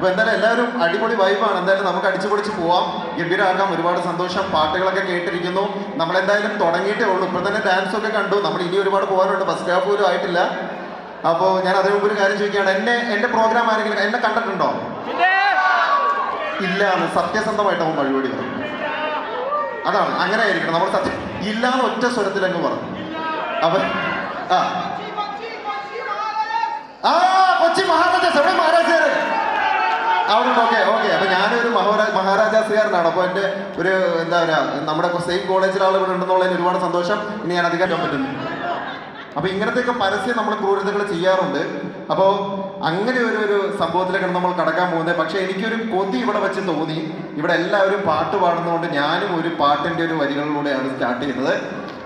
അപ്പൊ എന്തായാലും എല്ലാവരും അടിപൊളി വൈബാണ്. എന്തായാലും നമുക്ക് അടിച്ചു പൊളിച്ച് പോവാം, ഗംഭീരമാക്കാം. ഒരുപാട് സന്തോഷം. പാട്ടുകളൊക്കെ കേട്ടിരിക്കുന്നു. നമ്മളെന്തായാലും തുടങ്ങിയിട്ടേ ഉള്ളൂ. ഇപ്പോൾ തന്നെ ഡാൻസ് ഒക്കെ കണ്ടു. നമ്മൾ ഇനി ഒരുപാട് പോകാനുണ്ട്. ഫസ്റ്റ് ഹാഫ് പോലും ആയിട്ടില്ല. അപ്പോൾ ഞാൻ അതിനു മുമ്പ് ഒരു കാര്യം ചോദിക്കുകയാണ്, എൻ്റെ പ്രോഗ്രാം ആരെങ്കിലും എന്നെ കണ്ടിട്ടുണ്ടോ? ഇല്ല എന്ന് സത്യസന്ധമായിട്ട് അവൻ വഴിപടി പറഞ്ഞു. അതാണ്, അങ്ങനെ ആയിരിക്കണം നമ്മൾ. സത്യം ഇല്ലാന്ന് ഒറ്റ സ്വരത്തിൽ അങ്ങ് പറഞ്ഞു. അവൻ കൊച്ചി മഹാരാജാസ് എവിടെ? മഹാരാജാസ് അവിടെ. Okay okay. അപ്പൊ ഞാനൊരു മഹാരാജാസുകാരനാണ്. അപ്പൊ എൻ്റെ ഒരു എന്താ പറയുക, നമ്മുടെ സെയിം കോളേജിൽ ആളുകൾ ഉണ്ടെന്നുള്ളതിന് ഒരുപാട് സന്തോഷം. ഇനി ഞാൻ അധികം പറ്റുന്നു. അപ്പൊ ഇങ്ങനത്തെയൊക്കെ പരസ്യം നമ്മൾ ക്രൂരതകൾ ചെയ്യാറുണ്ട്. അപ്പോൾ അങ്ങനെ ഒരു സംഭവത്തിലേക്കാണ് നമ്മൾ കടക്കാൻ പോകുന്നത്. പക്ഷെ എനിക്കൊരു കൊതി ഇവിടെ വെച്ച് തോന്നി. ഇവിടെ എല്ലാവരും പാട്ട് പാടുന്നതുകൊണ്ട് ഞാനും ഒരു പാട്ടിൻ്റെ ഒരു വരികളിലൂടെയാണ് സ്റ്റാർട്ട് ചെയ്യുന്നത്.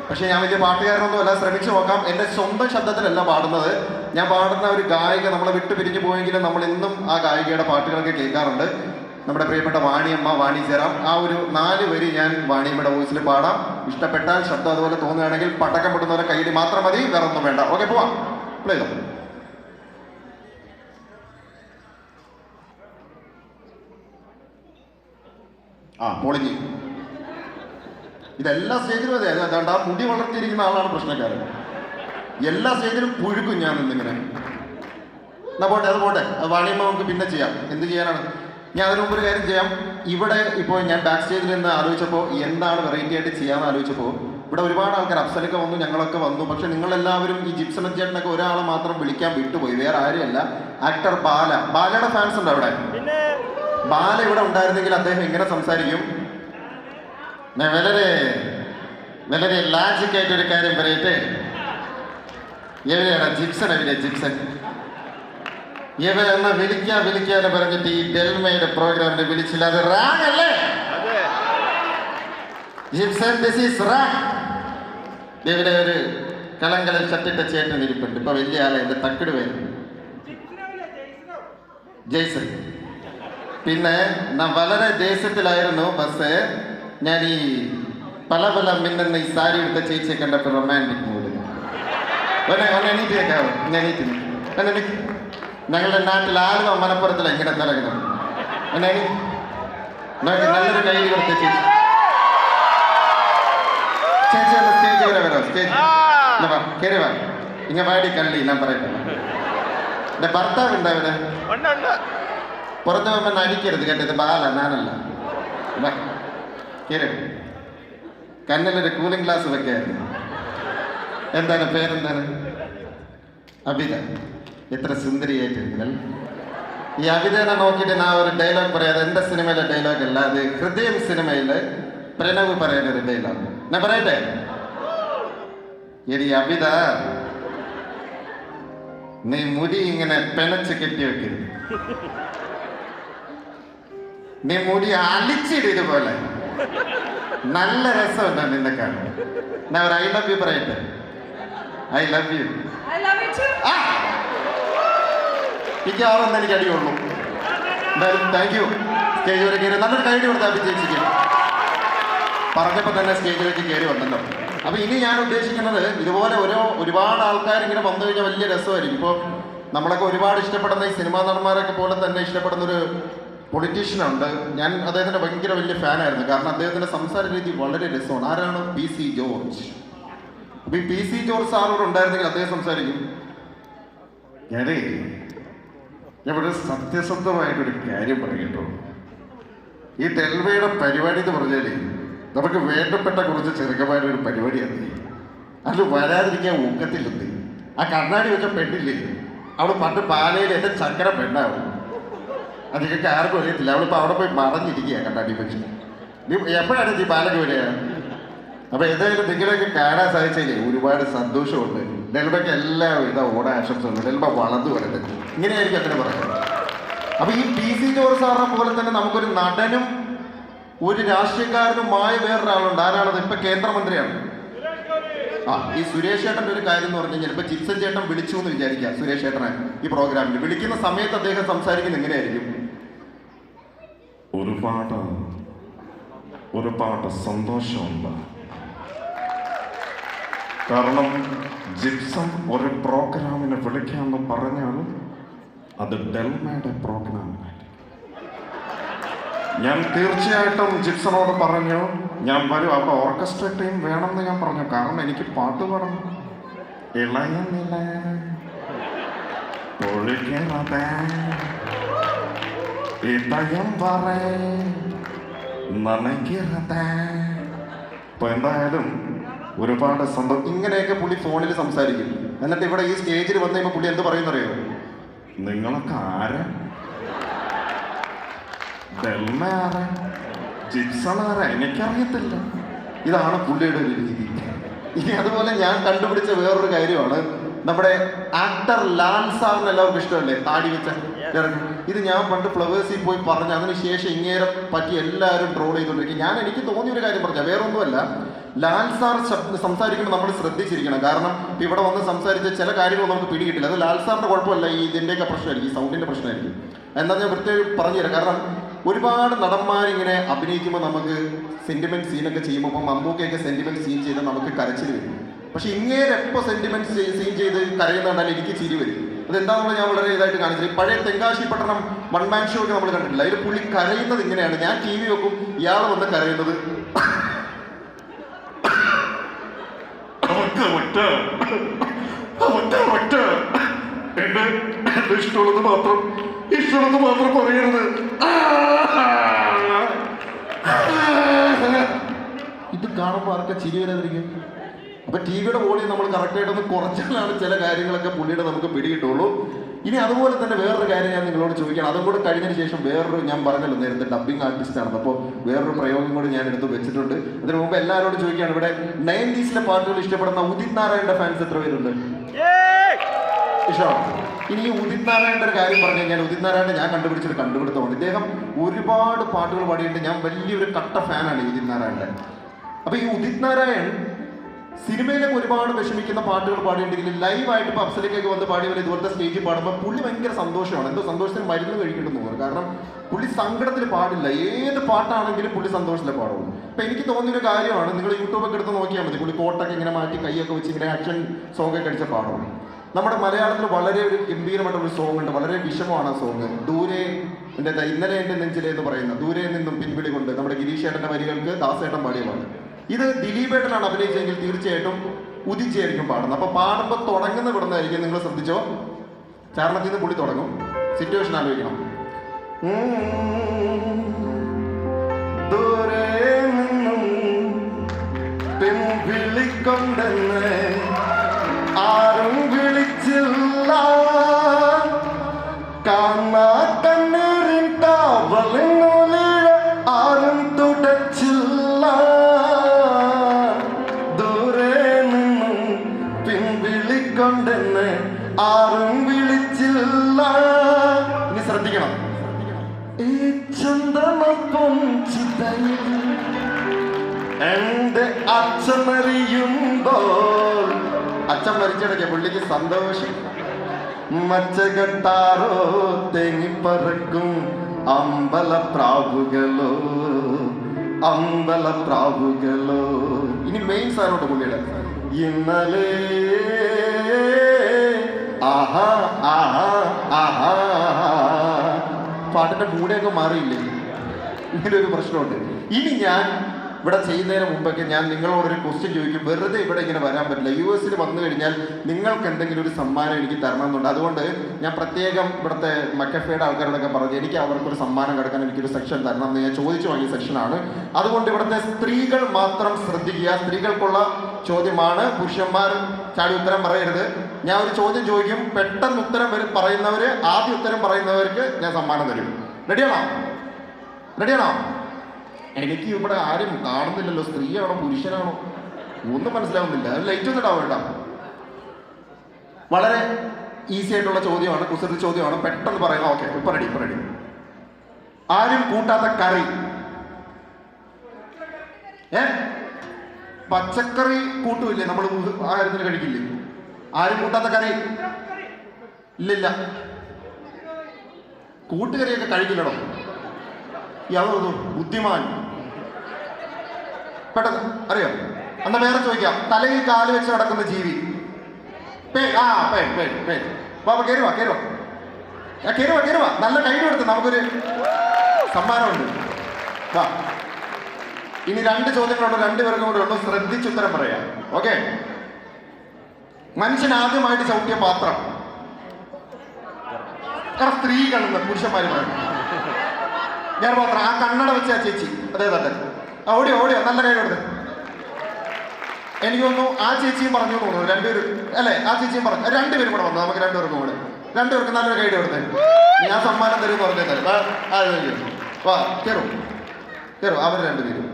പക്ഷെ ഞാൻ വലിയ പാട്ടുകാരനൊന്നും അല്ല. ശ്രമിച്ചു നോക്കാം. എൻ്റെ സ്വന്തം ശബ്ദത്തിലല്ല പാടുന്നത്. ഞാൻ പാടുന്ന ഒരു ഗായിക നമ്മളെ വിട്ടു പിരിഞ്ഞു പോയെങ്കിലും നമ്മൾ ഇന്നും ആ ഗായികയുടെ പാട്ടുകളൊക്കെ കേൾക്കാറുണ്ട്. നമ്മുടെ പ്രിയപ്പെട്ട വാണിയമ്മ, വാണി ചേരാം. ആ ഒരു 4 വരി ഞാൻ വാണിയമ്മയുടെ വോയിസിൽ പാടാം. ഇഷ്ടപ്പെട്ടാൽ ശബ്ദം അതുപോലെ തോന്നുകയാണെങ്കിൽ പടക്കം പൊട്ടുന്നവരെ കയ്യിൽ മാത്രം മതി, വേറെ ഒന്നും വേണ്ട. ഓക്കെ, പോവാം. പ്ലേ ചെയ്തോ. പൊളിഞ്ഞു. ഇതെല്ലാ സ്റ്റേജിലും അതെ. അതുകൊണ്ട് ആ മുടി വളർത്തിയിരിക്കുന്ന ആളാണ് പ്രശ്നക്കാരൻ. എല്ലാ സ്റ്റേജിലും പുഴുക്കും ഞാൻ നിന്നിങ്ങനെ. എന്നാ പോട്ടെ, അത് പോട്ടെ. വാണിയമ്മ നമുക്ക് പിന്നെ ചെയ്യാം. എന്ത് ചെയ്യാനാണ്? ഞാൻ അതിനു മുമ്പ് ഒരു കാര്യം ചെയ്യാം. ഇവിടെ ഇപ്പോൾ ഞാൻ ബാക്ക് സ്റ്റേജിൽ നിന്ന് ആലോചിച്ചപ്പോൾ എന്താണ് വെറൈറ്റി ആയിട്ട് ചെയ്യാമെന്ന് ആലോചിച്ചപ്പോൾ ഇവിടെ ഒരുപാട് ആൾക്കാർ, അഫ്സലൊക്കെ വന്നു, ഞങ്ങളൊക്കെ വന്നു. പക്ഷെ നിങ്ങളെല്ലാവരും ഈ ജിപ്സൺ ചേട്ടനൊക്കെ ഒരാളെ മാത്രം വിളിക്കാൻ വിട്ടുപോയി. വേറെ ആരുമല്ല, ആക്ടർ ബാല. ബാലയുടെ ഫാൻസ് ഉണ്ടോ അവിടെ? ബാല ഇവിടെ ഉണ്ടായിരുന്നെങ്കിൽ അദ്ദേഹം എങ്ങനെ സംസാരിക്കും? വളരെ വളരെ ലാജിക്കായിട്ടൊരു കാര്യം പറയട്ടെ. എവിടെയാണ് ജിപ്സൺ? എവിടെ ജിപ്സൺ? ഇവരെന്നാ വിളിക്കാന്ന് പറഞ്ഞിട്ട് ഈ ഡെൽമയുടെ പ്രോഗ്രാമിന് വിളിച്ചില്ല. അത് റാങ് അല്ലേ? Jipson, this is rang. ഇവിടെ ഒരു കളങ്കല ഷട്ടിട്ട ചേട്ടൻ ഇരിപ്പുണ്ട്. ഇപ്പൊ വലിയ ആളെ എന്റെ തക്കിട് പേര് ജയ്സൺ. പിന്നെ വളരെ ദേശത്തിലായിരുന്നു ബസ്. ഞാൻ ഈ പല മിന്നുന്ന ഈ സാരി എടുത്ത ചേച്ചിയെ കണ്ടപ്പോൾ റൊമാൻറ്റിക് മൂഡ്. എണീറ്റ് കേൾക്കാവോ? ഞാൻ എണീറ്റ്. ഞങ്ങളുടെ നാട്ടിൽ ആലുവ മലപ്പുറത്തില്ല ഇങ്ങനെ തിളങ്ങണം. നല്ലൊരു കൈ കൊടുത്ത ചേച്ചി. ചേച്ചി ഒന്ന് സ്റ്റേജ് വരെ വരാം. സ്റ്റേജ് കയറി വാ. ഇങ്ങ വാടി കള്ളി. ഞാൻ പറയട്ടെ, എന്റെ ഭർത്താവ് ഉണ്ടാ ഇവിടെ? പുറത്ത് പോകുമ്പോൾ അടിക്കരുത് കേട്ടത്. ബാല, ഞാനല്ല. കയറി. കണ്ണിലൊരു കൂളിംഗ് ഗ്ലാസ് വെക്കായിരുന്നു. എന്താണ് പേരെന്താണ്? അബിത. എത്ര സുന്ദരിയായിട്ടിരിക്കണം. ഈ അബിതനെ നോക്കിയിട്ട് ഞാൻ ഒരു ഡയലോഗ് പറയാതെ. എൻ്റെ സിനിമയിലെ ഡയലോഗ് അല്ല, അത് ഹൃദയം സിനിമയില് പ്രണവ് പറയുന്ന ഒരു ഡയലോഗ്. ഞാൻ പറയട്ടെ? എടി അബിത, നീ മുടി ഇങ്ങനെ പെണച്ച് കെട്ടി വെക്കരുത്. നീ മുടി അലിച്ചിട് ഇതുപോലെ. നല്ല രസമുണ്ടോ നിന്നെ കാണാൻ? ഞാൻ ഒരു ഐ ലവ് യു പറയട്ടെ. I love you. മിക്കവാറൊന്നും എനിക്ക് അടിയുള്ളൂ. എന്തായാലും താങ്ക് യു. സ്റ്റേജ് വരെ കയറി നല്ലൊരു കൈഡി കൊടുത്താൽ വിജയിച്ചിരിക്കും. പറഞ്ഞപ്പോൾ തന്നെ സ്റ്റേജിലേക്ക് കയറി വന്നല്ലോ. അപ്പോൾ ഇനി ഞാൻ ഉദ്ദേശിക്കുന്നത് ഇതുപോലെ ഒരുപാട് ആൾക്കാർ ഇങ്ങനെ വന്നു കഴിഞ്ഞാൽ വലിയ രസമായിരിക്കും. ഇപ്പോൾ നമ്മളൊക്കെ ഒരുപാട് ഇഷ്ടപ്പെടുന്ന ഈ സിനിമാ നടന്മാരൊക്കെ പോലെ തന്നെ ഇഷ്ടപ്പെടുന്നൊരു പൊളിറ്റീഷ്യനുണ്ട്. ഞാൻ അദ്ദേഹത്തിൻ്റെ ഭയങ്കര വലിയ ഫാനായിരുന്നു. കാരണം അദ്ദേഹത്തിൻ്റെ സംസാര രീതി വളരെ രസമാണ്. ആരാണ്? PC George. അപ്പോൾ ഈ PC ജോർജ് സാറോട് ഉണ്ടായിരുന്നെങ്കിൽ അദ്ദേഹം സംസാരിക്കും. ഞാനേ ഇവിടെ സത്യസന്ധമായിട്ടൊരു കാര്യം പറയട്ടോ. ഈ ഡെൽവയുടെ പരിപാടി എന്ന് പറഞ്ഞാൽ നമുക്ക് വേണ്ടപ്പെട്ട കുറച്ച് ചെറുക്കന്മാരുടെ ഒരു പരിപാടിയാണ്. അത് വരാതിരിക്കാൻ ഊക്കത്തില്ലെന്ന്. ആ കണ്ണാടി വെച്ച പെണ്ണില്ലേ, അവൾ പണ്ട് പാലയിൽ എൻ്റെ ചക്കര പെണ്ണാവും. അത് നിങ്ങൾക്ക് ആർക്കും അറിയത്തില്ല. അവളിപ്പോൾ അവിടെ പോയി മറഞ്ഞിരിക്കുക കണ്ണാടി വെച്ച്. നീ എപ്പോഴാണ് നീ പാലയ്ക്ക് വരിക? അപ്പോൾ ഏതായാലും നിങ്ങളെയൊക്കെ കാണാൻ സാധിച്ചതിൽ ഒരുപാട് സന്തോഷമുണ്ട്. ഡെൽബയ്ക്ക് എല്ലാവിധ ഓണാശംസകളുണ്ട്. ഡെൽബ വളർന്നു വരട്ടെ. ഇങ്ങനെയായിരിക്കും അങ്ങനെ പറയുന്നത്. അപ്പോൾ ഈ PC ജോർജ് സാറിനെ പോലെ തന്നെ നമുക്കൊരു നടനും ഒരു രാഷ്ട്രീയക്കാരനുമായ വേറൊരാളുണ്ട്. ആരാണത്? ഇപ്പം കേന്ദ്രമന്ത്രിയാണ്. ഈ സുരേഷ് ചേട്ടൻ്റെ ഒരു കാര്യം എന്ന് പറഞ്ഞു കഴിഞ്ഞാൽ ഇപ്പം ജിപ്സൺ ചേട്ടൻ വിളിച്ചു എന്ന് വിചാരിക്കുക. സുരേഷ് ചേട്ടനെ ഈ പ്രോഗ്രാമിൽ വിളിക്കുന്ന സമയത്ത് അദ്ദേഹം സംസാരിക്കുന്നത് എങ്ങനെയായിരിക്കും? ഒരുപാട് സന്തോഷമുണ്ട്. കാരണം ജിപ്സം ഒരു പ്രോഗ്രാമിന് വിളിക്കാമെന്ന് പറഞ്ഞാൽ അത് ഡെൽമയുടെ പ്രോഗ്രാമിനായിരിക്കും. ഞാൻ തീർച്ചയായിട്ടും ജിപ്സണോട് പറഞ്ഞു ഞാൻ വരും. അവിടെ ഓർക്കസ്ട്ര ടീം വേണമെന്ന് ഞാൻ പറഞ്ഞു. കാരണം എനിക്ക് പാട്ട് പാടണം. ഇളയുന്നില്ല പൊളിക്കുന്നത് ഇതയം പറ നനയ്ക്കുന്നത്. ഇപ്പൊ എന്തായാലും ഒരുപാട് സന്തോഷം. ഇങ്ങനെയൊക്കെ പുള്ളി ഫോണിൽ സംസാരിക്കും. എന്നിട്ട് ഇവിടെ ഈ സ്റ്റേജിൽ വന്നു കഴിയുമ്പോൾ പുള്ളി എന്ത് പറയുന്നറിയോ? നിങ്ങളൊക്കെ ആരാ? ഡെൽമാരാ? ജിപ്സണാരാ? എനിക്കറിയത്തില്ല. ഇതാണ് പുള്ളിയുടെ ഒരു രീതി. ഇനി അതുപോലെ ഞാൻ കണ്ടുപിടിച്ച വേറൊരു കാര്യമാണ്, നമ്മുടെ ആക്ടർ ലാൽ സാറിന് എല്ലാവർക്കും ഇഷ്ടമല്ലേ, താടി വെച്ച ഇറങ്ങി. ഇത് ഞാൻ പണ്ട് ഫ്ലവേഴ്സിൽ പോയി പറഞ്ഞു. അതിനുശേഷം ഇങ്ങേരെ പറ്റി എല്ലാവരും ട്രോൾ ചെയ്തുകൊണ്ടിരിക്കും. എനിക്ക് തോന്നിയൊരു കാര്യം പറഞ്ഞാൽ വേറൊന്നുമല്ല, ലാൽ സാർ സംസാരിക്കുമ്പോൾ നമ്മൾ ശ്രദ്ധിച്ചിരിക്കണം. കാരണം ഇവിടെ വന്ന് സംസാരിച്ച ചില കാര്യങ്ങൾ നമുക്ക് പിടികിട്ടില്ല. അത് ലാൽ സാറിന്റെ കുഴപ്പമല്ല, ഈ ഇതിൻ്റെയൊക്കെ പ്രശ്നമായിരിക്കും, ഈ സൗണ്ടിന്റെ പ്രശ്നമായിരിക്കും. എന്നാൽ ഞാൻ പ്രത്യേകം പറഞ്ഞുതരാം. കാരണം ഒരുപാട് നടന്മാരിങ്ങനെ അഭിനയിക്കുമ്പോൾ നമുക്ക് സെന്റിമെന്റ് സീനൊക്കെ ചെയ്യുമ്പോൾ, ഇപ്പം മമ്മൂക്കയൊക്കെ സെന്റിമെന്റ് സീൻ ചെയ്താൽ നമുക്ക് കരച്ചിൽ വരും. പക്ഷെ ഇങ്ങേരെ എപ്പോൾ സെന്റിമെന്റ് സീൻ ചെയ്ത് കരയുന്നുണ്ടാൽ എനിക്ക് ചിരി വരും. അതെന്താണെന്ന് ഞാൻ വളരെ ഇതായിട്ട് കാണിച്ചത്. പഴയ തെങ്കാശി പട്ടണം വൺ മാൻ ഷോ ഒക്കെ നമ്മൾ കണ്ടിട്ടില്ല. അതിൽ പുള്ളി കരയുന്നത് ഇങ്ങനെയാണ്. ഞാൻ ടി വി വെക്കും, ഇയാൾ വന്ന് കരയുന്നത് എന്റെ ഇഷ്ടമുള്ളത് മാത്രം പറയരുത്. ഇത് കാണുമ്പോൾ ആർക്കെ ചിരി വരാതിരിക്കും. അപ്പൊ ടി വിയുടെ വോളിയം നമ്മൾ കറക്റ്റായിട്ടൊന്ന് കുറച്ചാലാണ് ചില കാര്യങ്ങളൊക്കെ പുള്ളിയുടെ നമുക്ക് പിടികിട്ടുള്ളൂ. ഇനി അതുപോലെ തന്നെ വേറൊരു കാര്യം ഞാൻ നിങ്ങളോട് ചോദിക്കണം. അതും കൂടെ കഴിഞ്ഞതിന് ശേഷം വേറൊരു, ഞാൻ പറഞ്ഞല്ലോ നേരത്തെ ഡബ്ബിംഗ് ആർട്ടിസ്റ്റ് ആണ്, അപ്പോൾ വേറൊരു പ്രയോഗം കൂടി ഞാൻ എടുത്ത് വെച്ചിട്ടുണ്ട്. അതിന് മുമ്പ് എല്ലാവരോടും ചോദിക്കുകയാണ്, ഇവിടെ 90s പാട്ടുകൾ ഇഷ്ടപ്പെടുന്ന ഉദിത് നാരായണന്റെ ഫാൻസ് എത്ര പേരുണ്ട്? ഇഷ്ടമാണ്. ഇനി ഈ ഉദിത് നാരായണന്റെ ഒരു കാര്യം പറഞ്ഞു കഴിഞ്ഞാൽ, ഉദിത് നാരായണൻ ഞാൻ കണ്ടുപിടുത്തമാണ്. ഇദ്ദേഹം ഒരുപാട് പാട്ടുകൾ പാടിയിട്ട് ഞാൻ വലിയൊരു കട്ട ഫാനാണ് ഉദിത് നാരായണന്റെ. അപ്പൊ ഈ ഉദിത് നാരായൺ സിനിമയിലൊക്കെ ഒരുപാട് വിഷമിക്കുന്ന പാട്ടുകൾ പാടിയിട്ടുണ്ടെങ്കിൽ ലൈവായിട്ട് ഇപ്പോൾ അപ്സരയ്ക്കൊക്കെ വന്ന് പാടി പോലെ ഇതുപോലത്തെ സ്റ്റേജിൽ പാടുമ്പോൾ പുള്ളി ഭയങ്കര സന്തോഷമാണ്. എന്തോ സന്തോഷത്തിന് മരുന്ന് കഴിക്കേണ്ടെന്ന് തോന്നുന്നു. കാരണം പുള്ളി സങ്കടത്തിൽ പാടില്ല. ഏത് പാട്ടാണെങ്കിലും പുള്ളി സന്തോഷത്തിലെ പാടുള്ളൂ. അപ്പം എനിക്ക് തോന്നിയൊരു കാര്യമാണ്, നിങ്ങൾ യൂട്യൂബൊക്കെ എടുത്ത് നോക്കിയാൽ മതി. പുള്ളി കോട്ടൊക്കെ ഇങ്ങനെ മാറ്റി കൈയൊക്കെ വെച്ച് ഇങ്ങനെ ആക്ഷൻ സോങ്ങൊക്കെ അടിച്ച പാടുള്ളൂ. നമ്മുടെ മലയാളത്തിൽ വളരെ ഒരു ഗംഭീരമായിട്ടൊരു സോങ് ഉണ്ട്, വളരെ വിഷമമാണ് ആ സോങ്. ദൂരെ ഇന്നലെ എൻ്റെ നെഞ്ചിലെ എന്ന് പറയുന്ന, ദൂരെ നിന്നും പിൻവിളി കൊണ്ട്, നമ്മുടെ ഗിരീഷ് ഏട്ടൻ്റെ വരികൾക്ക് ദാസേട്ടൻ പാടിയ പാട്ട്. ഇത് ദിലീപേട്ടനാണ് അഭിനയിച്ചെങ്കിൽ തീർച്ചയായിട്ടും ഉദിച്ചായിരിക്കും പാടുന്നത്. അപ്പൊ പാടുമ്പോൾ തുടങ്ങുന്ന വിടുന്നതായിരിക്കും. നിങ്ങൾ ശ്രദ്ധിച്ചോ, ചാരണത്തിൽ നിന്ന് പുള്ളി തുടങ്ങും. സിറ്റുവേഷൻ ആലോചിക്കണം. ദൂരെ നിന്നും പിൻവിളിക്കൊണ്ടെന്ന് ആരും വിളിച്ചില്ല, കാണാ കണ്ണീരിൻ കാവലിനുള്ളിൽ ആരും തുടച്ചില്ല, ദൂരെ നിന്നും പിൻവിളിക്കൊണ്ടെന്ന് ആരും വിളിച്ചില്ല. ഇനി ശ്രദ്ധിക്കണം. ഈ ചന്ദനപ്പം ചിതയിൽ എന്റെ അച്ഛൻ മരിയുമ്പോൾ, അച്ഛൻ മരിച്ചിടയ്ക്ക് പുള്ളിക്ക് സന്തോഷം. മച്ചകെട്ടാറോ തെങ്ങിപ്പറക്കും അമ്പലപ്രാവുകളോ, അമ്പലപ്രാവുകളോ. ഇനി മെയിൻ സാധനോട്ട് പുള്ളിയുടെ ഇന്നലെ ആഹാ ആഹാ ആഹാ. പാട്ടിന്റെ മൂടെയൊക്കെ മാറിയില്ലേ? ഇങ്ങനൊരു പ്രശ്നമുണ്ട്. ഇനി ഞാൻ ഇവിടെ ചെയ്യുന്നതിന് മുമ്പൊക്കെ ഞാൻ നിങ്ങളോടൊരു ക്വസ്റ്റ്യൻ ചോദിക്കും. വെറുതെ ഇവിടെ ഇങ്ങനെ വരാൻ പറ്റില്ല. US വന്നു കഴിഞ്ഞാൽ നിങ്ങൾക്ക് എന്തെങ്കിലും ഒരു സമ്മാനം എനിക്ക് തരണമെന്നുണ്ട്. അതുകൊണ്ട് ഞാൻ പ്രത്യേകം ഇവിടുത്തെ മക്കഫയുടെ ആൾക്കാരോടൊക്കെ പറഞ്ഞു, എനിക്ക് അവർക്കൊരു സമ്മാനം കൊടുക്കാൻ എനിക്കൊരു സെക്ഷൻ തരണം എന്ന് ഞാൻ ചോദിച്ചു വാങ്ങിയ സെക്ഷനാണ്. അതുകൊണ്ട് ഇവിടുത്തെ സ്ത്രീകൾ മാത്രം ശ്രദ്ധിക്കുക. സ്ത്രീകൾക്കുള്ള ചോദ്യമാണ്. പുരുഷന്മാർ ചാടി ഉത്തരം പറയരുത്. ഞാൻ ഒരു ചോദ്യം ചോദിക്കും, പെട്ടെന്ന് ഉത്തരം പറയുന്നവര്, ആദ്യ ഉത്തരം പറയുന്നവർക്ക് ഞാൻ സമ്മാനം തരും. റെഡിയാണോ? റെഡിയാണോ? എനിക്ക് ഇവിടെ ആരും കാണുന്നില്ലല്ലോ, സ്ത്രീയാണോ പുരുഷനാണോ ഒന്നും മനസ്സിലാവുന്നില്ല. ലൈറ്റ് ഒന്നും ഇടാവും കേട്ടോ. വളരെ ഈസി ആയിട്ടുള്ള ചോദ്യമാണ്, കുസൃതി ചോദ്യമാണ്. പെട്ടെന്ന് പറയുക. ഓക്കെ, ഇപ്പൊ റെഡി, ഇപ്പൊ റെഡി. ആരും കൂട്ടാത്ത കറി. പച്ചക്കറി കൂട്ടുമില്ലേ നമ്മൾ ആഹാരത്തിന്? കഴിക്കില്ലേ? ആരും കൂട്ടാത്ത കറി ഇല്ലില്ല. കൂട്ടുകറിയൊക്കെ കഴിക്കില്ലടോ. യാതൊരു ബുദ്ധിമാൻ. പെട്ടെന്ന് അറിയോ? എന്നാ വേറെ ചോദിക്കാം. തലയിൽ കാല് വെച്ച് നടക്കുന്ന ജീവി. ബാബ കയറുവാ, കയറുവാ, കയറുവാ, കയറുവാ. നല്ല കൈ കൊടുത്ത് നമുക്കൊരു സമ്മാനമുണ്ട്. വാ. ഇനി 2 ചോദ്യങ്ങളുണ്ട്, 2 പേർക്കും കൂടെ ഉള്ളൂ. ശ്രദ്ധിച്ചുത്തരം പറയാം. ഓക്കെ? മനുഷ്യൻ ആദ്യമായിട്ട് ചവിട്ടിയ പാത്രം. സ്ത്രീകളെന്ന് പുരുഷന്മാര് പറയും. ഞാൻ പാത്രം. ആ കണ്ണട വെച്ച ആ ചേച്ചി അതേ തന്നെ. ഓടിയോ നല്ല കൈ കൊടുത്ത്. എനിക്ക് തോന്നുന്നു ആ ചേച്ചിയും പറഞ്ഞു തോന്നുന്നു. 2 പേര് അല്ലേ? ആ ചേച്ചിയും പറഞ്ഞു. 2 പേരും കൂടെ വന്നു. നമുക്ക് 2 പേർക്കും കൂടെ 2 പേർക്ക് നല്ലൊരു കൈ കൊടുത്തേ. ഞാൻ സമ്മാനം തരും പറഞ്ഞേ തരും. വാ കയറും അവർ 2 പേരും.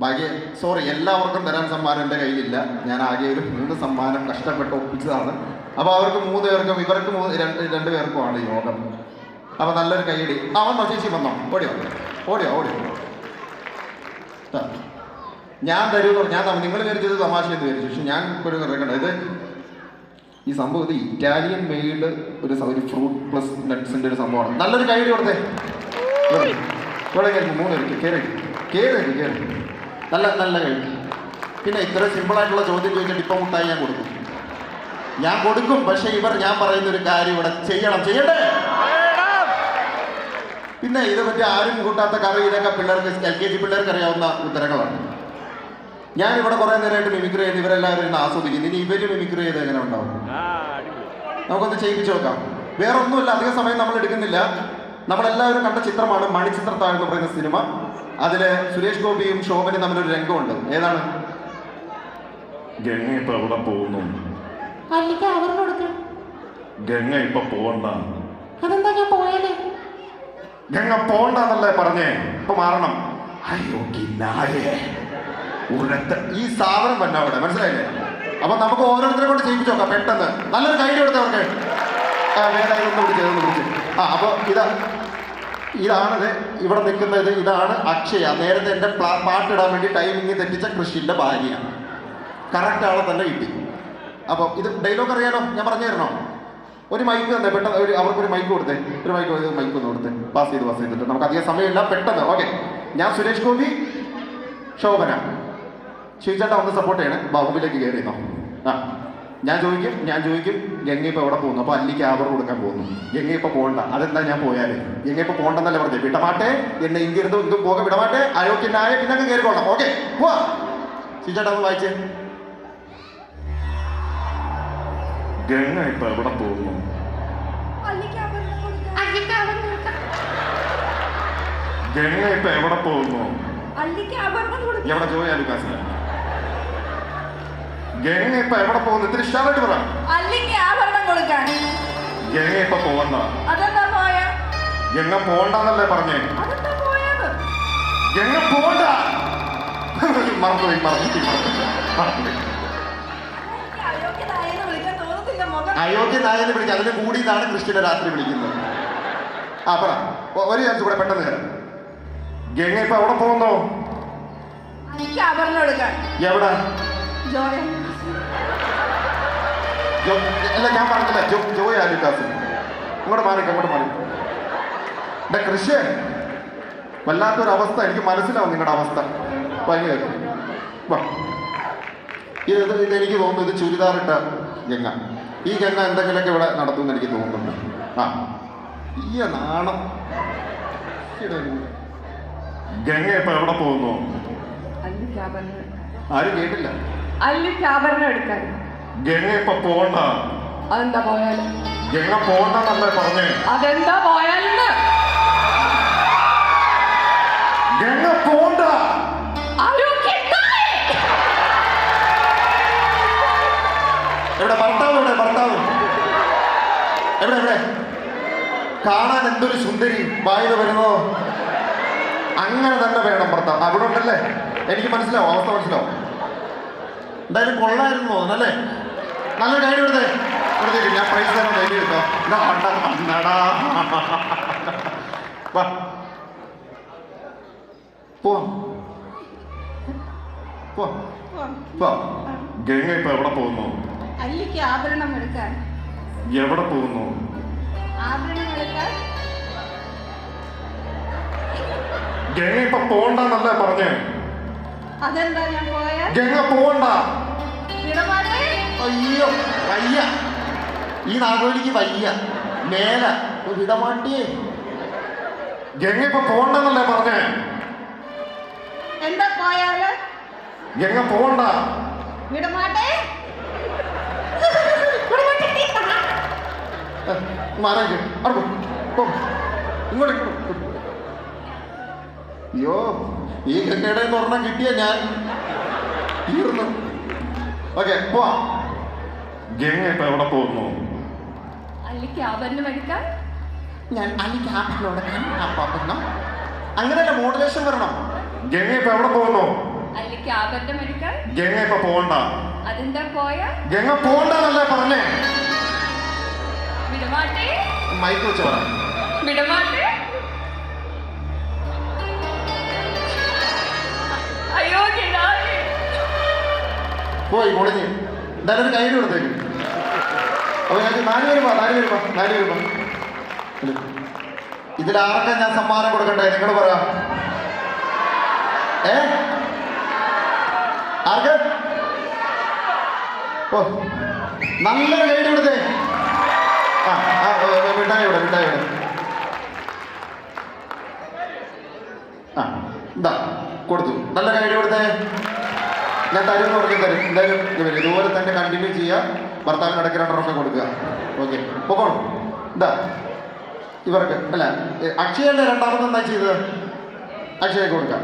ബാക്കി സോറി, എല്ലാവർക്കും തരാൻ സമ്മാനം എൻ്റെ കയ്യിലില്ല. ഞാൻ ആകെ ഒരു 3 സമ്മാനം കഷ്ടപ്പെട്ട് ഒപ്പിച്ചതാണ്. അപ്പോൾ അവർക്ക് 3 പേർക്കും ഇവർക്ക് 2 പേർക്കുമാണ് യോഗം. അപ്പോൾ നല്ലൊരു കൈയടി. വന്നോ ചേച്ചി വന്നോ? ഓടിയോ. ഞാൻ തരുമെന്ന് പറഞ്ഞു. ഞാൻ നിങ്ങൾ വിചാരിച്ചത് തമാശ എന്ന് വിചാരിച്ചു. പക്ഷെ ഞാൻ ഒരു ഇറക്കണ്ട. ഈ സംഭവം ഇത് ഇറ്റാലിയൻ മെയ്ഡ് ഒരു ഫ്രൂട്ട് പ്ലസ് നട്ട്സിൻ്റെ ഒരു സംഭവമാണ്. നല്ലൊരു കൈയടി കൊടുത്തേ. ഇവിടെ കയറി 3 പേർക്ക് കയറി നല്ല കഴിയും. പിന്നെ ഇത്ര സിമ്പിളായിട്ടുള്ള ചോദ്യം ചോദിച്ചിട്ട് ഇപ്പം മുട്ടായി ഞാൻ കൊടുക്കും. പക്ഷെ ഞാൻ പറയുന്ന ഒരു കാര്യം ഇവിടെ ചെയ്യണ്ടേ? പിന്നെ ഇത് പറ്റി ആരും കൂട്ടാത്ത കറി. ഇതൊക്കെ പിള്ളേർക്ക് LKG പിള്ളേർക്ക് അറിയാവുന്ന ഉത്തരങ്ങളാണ്. ഞാനിവിടെ കുറേ നേരമായിട്ട് മിമിക്രി ചെയ്ത് ഇവരെല്ലാവരും ഇന്ന് ആസ്വദിക്കുന്നു. ഇനി ഇവര് മിമിക്രി ചെയ്ത് എങ്ങനെ ഉണ്ടാവും? നമുക്കൊന്ന് ചെയ്യിപ്പിച്ച് നോക്കാം. വേറെ ഒന്നുമില്ല, അധിക സമയം നമ്മൾ എടുക്കുന്നില്ല. നമ്മളെല്ലാവരും കണ്ട ചിത്രമാണ് മണിച്ചിത്രത്താഴ് എന്ന് പറയുന്ന സിനിമ. അതില് സുരേഷ് ഗോപിയും ശോഭനയും തമ്മിലൊരു രംഗമുണ്ട്. ഏതാണ്? ഗംഗ ഇപ്പൊ എവിടെ പോകുന്നു? ഗംഗ ഇപ്പൊ പോവണ്ട. അതെന്താ ഞാൻ പോയാലേ? ഗംഗ പോണ്ടെന്നല്ലേ പറഞ്ഞേ? ഇപ്പൊ മാറണം. ഈ സാധനം വന്ന അവിടെ മനസ്സിലായില്ലേ? അപ്പൊ നമുക്ക് ഓരോരുത്തരെ കൊണ്ട് ചെയ്യിപ്പിച്ച് നോക്കാം പെട്ടെന്ന്. നല്ലൊരു കൈ കൊടുത്തവർക്ക് വേറെ ഒന്ന് പിടിച്ച്. അപ്പൊ ഇതാണിത് ഇവിടെ നിൽക്കുന്നത്. ഇതാണ് അക്ഷയ. നേരത്തെ എൻ്റെ പാട്ടിടാൻ വേണ്ടി ടൈമിങ് തെറ്റിച്ച കൃഷിൻ്റെ ഭാര്യ. കറക്റ്റ് ആളെ തന്നെ കിട്ടി. അപ്പോൾ ഇത് ഡയലോഗ് അറിയാലോ? ഞാൻ പറഞ്ഞു തരണോ? ഒരു മൈക്ക് തന്നെ പെട്ടെന്ന് അവർക്കൊരു മൈക്ക് കൊടുത്തേ. ഒരു മൈക്ക് ഒന്ന് കൊടുത്തേ. പാസ് ചെയ്തിട്ട് നമുക്ക് അധികം സമയമില്ല, പെട്ടെന്ന്. ഓക്കെ, ഞാൻ സുരേഷ് ഗോപി, ശോഭന. ചോദിച്ചാട്ടാ ഒന്ന് സപ്പോർട്ട് ചെയ്യണേ. ബാഹുബിലേക്ക് കയറിയിരുന്നോ? ഞാൻ ചോദിക്കും ഗംഗ ഇപ്പൊ എവിടെ പോകുന്നു? അപ്പൊ അല്ലിക്ക് ആവർ കൊടുക്കാൻ പോകുന്നു. ഗംഗ ഇപ്പൊ പോകണ്ട. അതെന്താ ഞാൻ പോയാല്? ഗംഗ ഇപ്പൊ പോകണ്ടെന്നല്ലേ പറഞ്ഞേ? വിടമാട്ടെ എന്നെ ഇങ്ങിരുന്ന് ഇതും പോകാൻ വിടമാട്ടെ. അയോഗ്യനായ പിന്നെ അങ്ങ് കയറിക്കോളാം. ഓക്കെ, പോവാ. ചോദിച്ചാട്ടാ ഒന്ന് വായിച്ചേ. ഗംഗ ഇപ്പൊ എവിടെ പോകുന്നു? ഗംഗ ഇപ്പൊ എവിടെ പോകുന്നു? എവിടെ ജോയാലു കാസില? ഗംഗ ഇപ്പൊ എവിടെ പോകുന്നു? ഇത്തിരി ഇഷ്ടമായിട്ട് പറ. ഗംഗ ഇപ്പൊ പോവണ്ട. ഗംഗ പോണ്ടെന്നല്ലേ പറഞ്ഞേ? ഗംഗ പോണ്ട. മറന്നുപോയി. അയോഗ്യനായെന്ന് വിളിക്കുക. അതിന് കൂടി ഇതാണ് കൃഷ്ണനെ രാത്രി വിളിക്കുന്നത്. പറ. ഒരു ചാൻസ് കൂടെ പെട്ടെന്ന് കയറാം. ഗംഗ ഇപ്പൊ എവിടെ പോകുന്നു? എവിടെ? അല്ല, ഞാൻ പറഞ്ഞില്ല. ജോയ് ആലുക്കാസ്. അങ്ങോട്ട് മാറി. എന്റെ കൃഷി വല്ലാത്തൊരവസ്ഥ. എനിക്ക് മനസ്സിലാവും നിങ്ങളുടെ അവസ്ഥ. ഭയങ്കര ഇതെനിക്ക് തോന്നുന്നു ഇത് ചുരിദാറിട്ട ഗംഗ. ഈ ഗംഗ എന്തെങ്കിലുമൊക്കെ ഇവിടെ നടത്തുമെന്ന് എനിക്ക് തോന്നുന്നുണ്ട്. ഈ നാണം. ഗംഗ ഇപ്പൊ എവിടെ പോകുന്നു? ആരും കേട്ടില്ല. ഗംഗ ഇപ്പൊ പോണ്ട. അതെന്താ പോയാല്? ഗംഗ പോണ്ടെന്നല്ലേ പറഞ്ഞേ? അതെന്താ പോയാലെന്ന്? ഗംഗ പോണ്ട. എവിടെ ഭർത്താവ്? എവിടെ? കാണാൻ എന്തൊരു സുന്ദരി വായന വരുന്നോ? അങ്ങനെ തന്നെ വേണം ഭർത്താവ്. അവിടെ ഉണ്ടല്ലേ? എനിക്ക് മനസ്സിലാവും, അവസ്ഥ മനസ്സിലാവും. എന്തായാലും കൊള്ളായിരുന്നു തോന്നല്ലേ? നല്ല കൈഡി കൊടുത്തേ. ഞാൻ പ്രൈസ് തരാൻ കൈഡി എടുക്കാം. ഗംഗ ഇപ്പൊ എവിടെ പോകുന്നു? അല്ലിക്ക് ആഭരണം എടുക്കാൻ. എവിടെ പോകുന്നു? ആഭരണം എടുക്കാൻ. ഗംഗ ഇപ്പൊ പോണ്ടെന്നല്ലേ പറഞ്ഞേ? അതെന്താ ഞാൻ പോയാ? ഗംഗ പോണ്ട. അയ്യോ വയ്യ. ഈ നാഗോലിക്ക് വയ്യ. മേല വിടമാട്ടിയേ. ഗംഗ ഇപ്പൊ പോണ്ടെന്നല്ലേ പറഞ്ഞേ? എന്താ പോയാല് ഗംഗ പോണ്ട. വിടമാട്ടെ മാറേക്ക് അവിടെ പോ ഇങ്ങോട്ട് അയ്യോ ഈ ഗംഗയുടെ ഒരെണ്ണം കിട്ടിയ ഞാൻ തീർന്നു. ഓക്കെ പോവാ. ഗംഗ ഇപ്പൊ എവിടെ പോകുന്നു? അല്ലിക്ക് ആഭരണം എടുക്കാൻ ഞാൻ അലിക്ക് ആപ്പിനോട് അങ്ങനെയല്ല മോഡുലേഷൻ വരണം. ഗംഗ ഇപ്പൊ എവിടെ പോകുന്നു? അല്ലിക്ക് ആഭരണം എടുക്കാൻ ഗംഗ ഇപ്പൊ പോണ്ട. അതെന്താ പോയാ ഗംഗ പോണ്ടെന്നല്ലേ പറഞ്ഞേ? വിടമാട്ടെ മൈക്ക് വെച്ച് പറ. വിടമാട്ടെ അയ്യോ കിടാവേ. പോയി പൊളിഞ്ഞ് എന്തായാലും ഒരു കൈയ്യടി കൊടുത്തേക്ക്. അപ്പൊ ഞങ്ങൾക്ക് 4 പേര് വാ. ഇതിലാർക്കാ ഞാൻ സമ്മാനം കൊടുക്കണ്ടേ? നിങ്ങൾ പറ. ആർക്ക്? ഓ നല്ലൊരു കൈയ്യടി കൊടുത്തേ. മിഠായി ഇവിടെ. എന്താ കൊടുത്തു. നല്ല കൈയ്യടി കൊടുത്തേ. ഞാൻ തരുമെന്ന് പറഞ്ഞു തരും. എന്തായാലും ഇതുപോലെ തന്നെ കണ്ടിന്യൂ ചെയ്യുക. ഭർത്താവിന് ഇടയ്ക്ക് 2 റൊക്കെ കൊടുക്കുക. ഓക്കെ പൊക്കോളൂ. എന്താ ഇവർക്ക് അല്ല അക്ഷയല്ലേ രണ്ടാമത് എന്താ ചെയ്തത്? അക്ഷയക്ക് കൊടുക്കാം.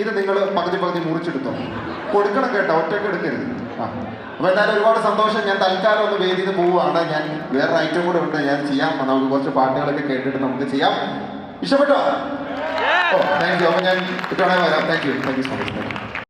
ഇത് നിങ്ങൾ പകുതി മുറിച്ചെടുത്തോ. കൊടുക്കണം കേട്ടോ, ഒറ്റയ്ക്ക് എടുക്കരുത്. അപ്പോൾ എന്തായാലും ഒരുപാട് സന്തോഷം. ഞാൻ തൽക്കാലം ഒന്ന് വേദിയിൽ നിന്ന് പോവുകയാണ്. ഞാൻ വേറൊരു ഐറ്റം കൂടെ ഉണ്ട്, ഞാൻ ചെയ്യാം. നമുക്ക് കുറച്ച് പാട്ടുകളൊക്കെ കേട്ടിട്ട് നമുക്ക് ചെയ്യാം. ഇഷ്ടപ്പെട്ടോ? ഓ താങ്ക് യു. അപ്പോൾ ഞാൻ ഇട്ടോടെ വരാം. Thank you so much.